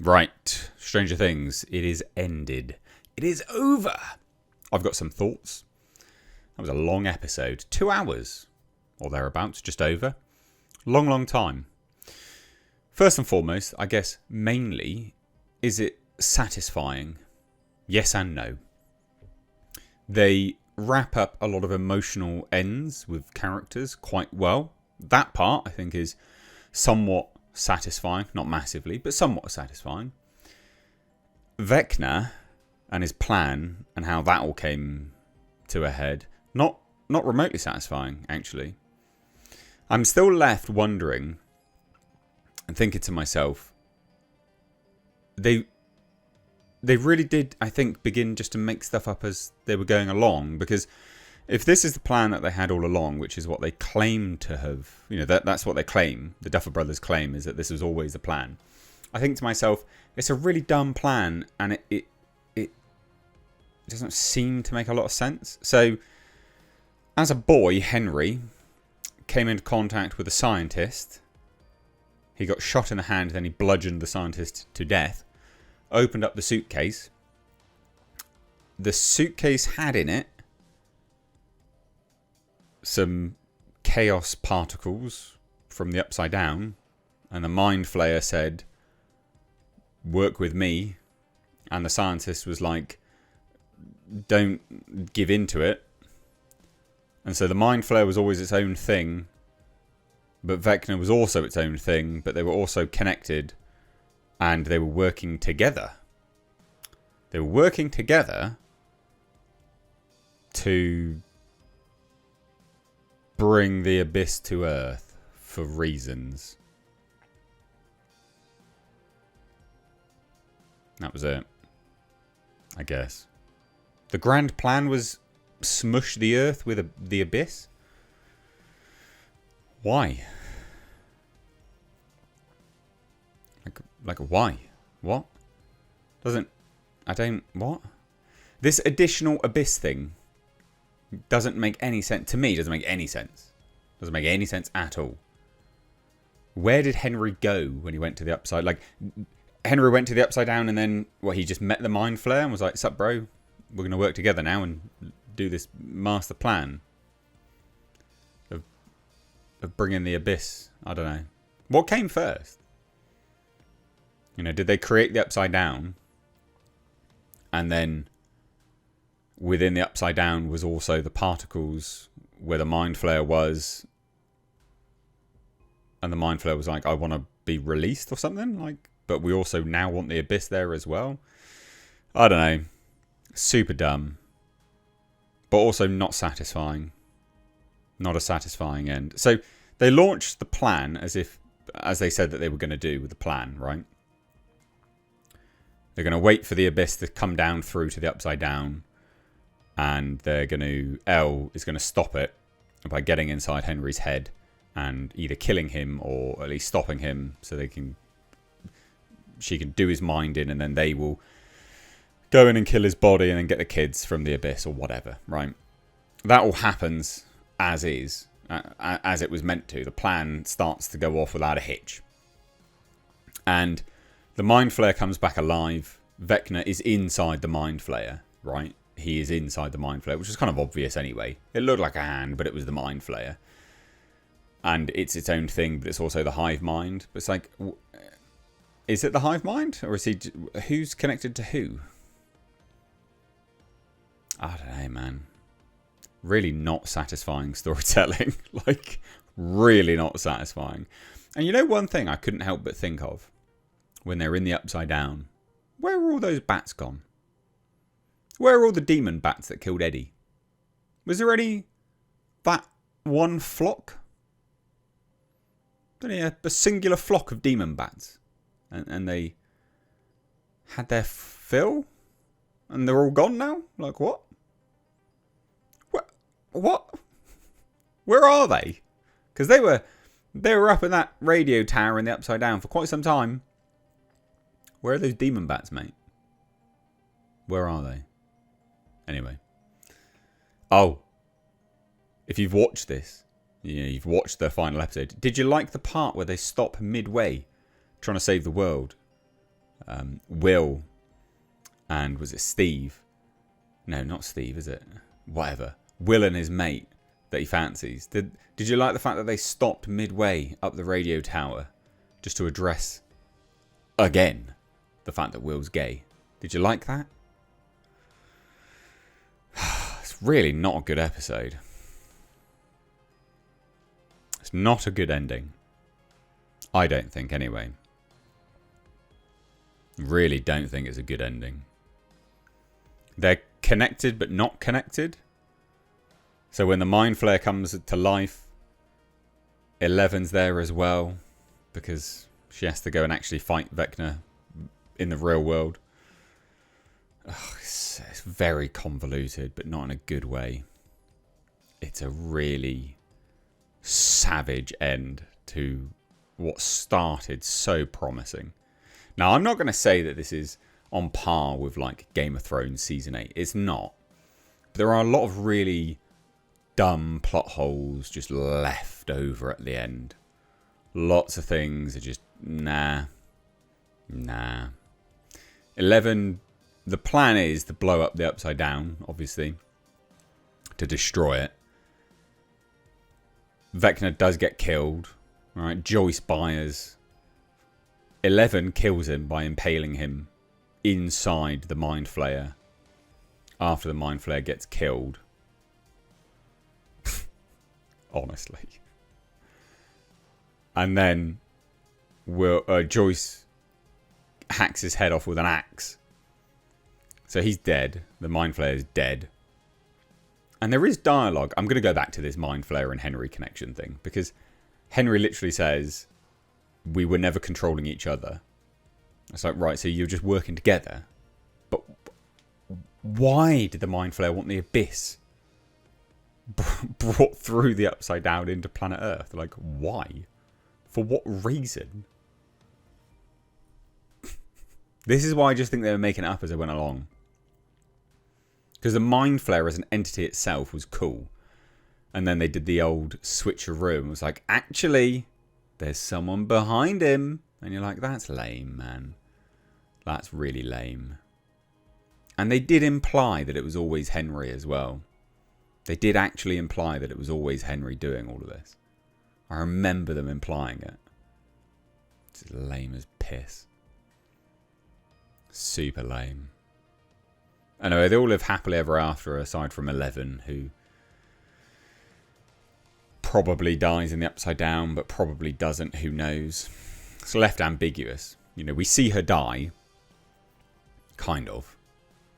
Right, Stranger Things, it is ended. It is over. I've got some thoughts. That was a long episode. 2 hours, or thereabouts, just over. Long, long time. First and foremost, I guess, mainly, is it satisfying? Yes and no. They wrap up a lot of emotional ends with characters quite well. That part, I think, is somewhat satisfying. Not massively, but somewhat satisfying. Vecna and his plan and how that all came to a head, not remotely satisfying, actually. I'm still left wondering and thinking to myself, they really did, I think, begin just to make stuff up as they were going along, because if this is the plan that they had all along, which is what they claim to have, that's what they claim, the Duffer Brothers claim, is that this was always the plan. I think to myself, it's a really dumb plan, and it doesn't seem to make a lot of sense. So, as a boy, Henry came into contact with a scientist. He got shot in the hand, then he bludgeoned the scientist to death. Opened up the suitcase. The suitcase had in it some chaos particles from the Upside Down, and the Mind Flayer said, "Work with me," and the scientist was like, "Don't give in to it." And so the Mind Flayer was always its own thing, but Vecna was also its own thing, but they were also connected, and they were working together. They were working together to bring the Abyss to Earth for reasons. That was it, I guess. The grand plan was smush the Earth with the Abyss? Why? Like why? What? What? This additional Abyss thing doesn't make any sense. To me, doesn't make any sense. Doesn't make any sense at all. Where did Henry go when he went to the Upside? Like, Henry went to the Upside Down and then, he just met the Mind Flayer and was like, "Sup, bro? We're going to work together now and do this master plan of bringing the Abyss." I don't know. What came first? Did they create the Upside Down? And then within the Upside Down was also the particles where the Mind Flayer was. And the Mind Flayer was like, "I want to be released," or something. But we also now want the Abyss there as well. I don't know. Super dumb. But also not satisfying. Not a satisfying end. So they launched the plan as they said that they were going to do with the plan, right? They're going to wait for the Abyss to come down through to the Upside Down. And Elle is going to stop it by getting inside Henry's head and either killing him or at least stopping him so she can do his mind in, and then they will go in and kill his body and then get the kids from the Abyss or whatever, right? That all happens as is, as it was meant to. The plan starts to go off without a hitch. And the Mind Flayer comes back alive. Vecna is inside the Mind Flayer, right? He is inside the Mind Flayer, which is kind of obvious anyway. It looked like a hand, but it was the Mind Flayer. And it's its own thing, but it's also the Hive Mind. But it's like, is it the Hive Mind? Or is who's connected to who? I don't know, man. Really not satisfying storytelling. Really not satisfying. And one thing I couldn't help but think of when they're in the Upside Down? Where are all those bats gone? Where are all the demon bats that killed Eddie? Was there that one flock? Only a singular flock of demon bats. And they had their fill? And they're all gone now? What? What? Where are they? Because they were up in that radio tower in the Upside Down for quite some time. Where are those demon bats, mate? Where are they? Anyway. Oh. If you've watched this, you've watched the final episode. Did you like the part where they stop midway trying to save the world? Will and was it Steve? No, not Steve, is it? Whatever. Will and his mate that he fancies. Did you like the fact that they stopped midway up the radio tower just to address again the fact that Will's gay? Did you like that? It's really not a good episode. It's not a good ending. I don't think, anyway. Really don't think it's a good ending. They're connected but not connected. So when the Mind Flayer comes to life, 11's there as well, because she has to go and actually fight Vecna in the real world. Ugh, it's very convoluted, but not in a good way. It's a really savage end to what started so promising. Now, I'm not going to say that this is on par with like Game of Thrones Season 8. It's not. But there are a lot of really dumb plot holes just left over at the end. Lots of things are just, nah. 11, the plan is to blow up the Upside Down, obviously, to destroy it. Vecna does get killed, right? Joyce Byers. 11 kills him by impaling him inside the Mind Flayer after the Mind Flayer gets killed. Honestly. And then Joyce hacks his head off with an axe. So he's dead. The Mind Flayer is dead. And there is dialogue. I'm going to go back to this Mind Flayer and Henry connection thing, because Henry literally says, we were never controlling each other. It's like, right, so you're just working together. But why did the Mind Flayer want the Abyss brought through the Upside Down into planet Earth? Like, why? For what reason? This is why I just think they were making it up as they went along. Because the Mind Flayer as an entity itself was cool. And then they did the old switcheroo and was like, actually, there's someone behind him. And you're like, that's lame, man. That's really lame. And they did imply that it was always Henry as well. They did actually imply that it was always Henry doing all of this. I remember them implying it. It's lame as piss. Super lame. Anyway, they all live happily ever after, aside from 11, who probably dies in the Upside Down, but probably doesn't. Who knows? It's left ambiguous. You know, we see her die. Kind of.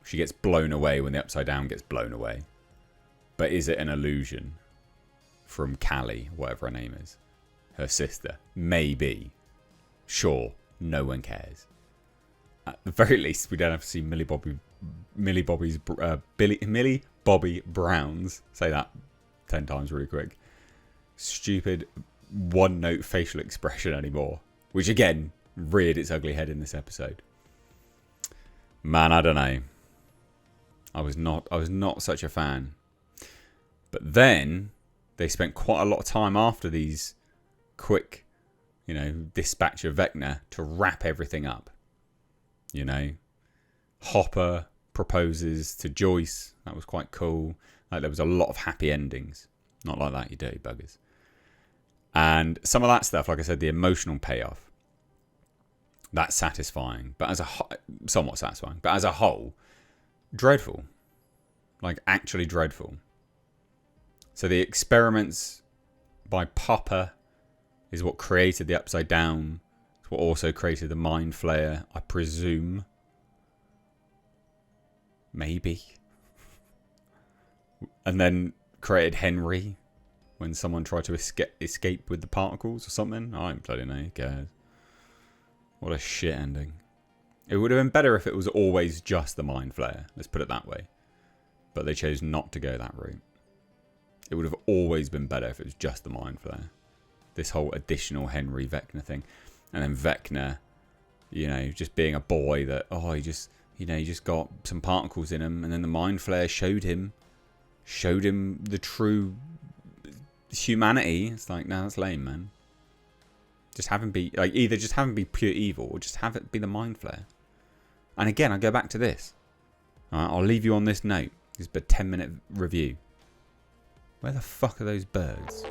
She gets blown away when the Upside Down gets blown away. But is it an illusion from Callie, whatever her name is? Her sister. Maybe. Sure. No one cares. At the very least, we don't have to see Millie Bobby Brown's, say that 10 times really quick, stupid one-note facial expression anymore. Which, again, reared its ugly head in this episode. Man, I don't know. I was not such a fan. But then they spent quite a lot of time after these quick, dispatch of Vecna to wrap everything up. Hopper proposes to Joyce. That was quite cool. Like, there was a lot of happy endings. Not like that, you dirty buggers. And some of that stuff, like I said, the emotional payoff, that's satisfying. But somewhat satisfying. But as a whole, dreadful. Like, actually dreadful. So the experiments by Popper is what created the Upside Down. It's what also created the Mind Flayer, I presume. Maybe. And then created Henry when someone tried to escape with the particles or something. I don't bloody know. Who cares? What a shit ending. It would have been better if it was always just the Mind Flayer. Let's put it that way. But they chose not to go that route. It would have always been better if it was just the Mind Flayer. This whole additional Henry Vecna thing. And then Vecna, just being a boy that, he just got some particles in him. And then the Mind Flayer showed him the true humanity. It's like, no, that's lame, man. Just have him be, either just have him be pure evil or just have it be the Mind Flayer. And again, I go back to this. Alright, I'll leave you on this note. It's a 10-minute review. Where the fuck are those birds?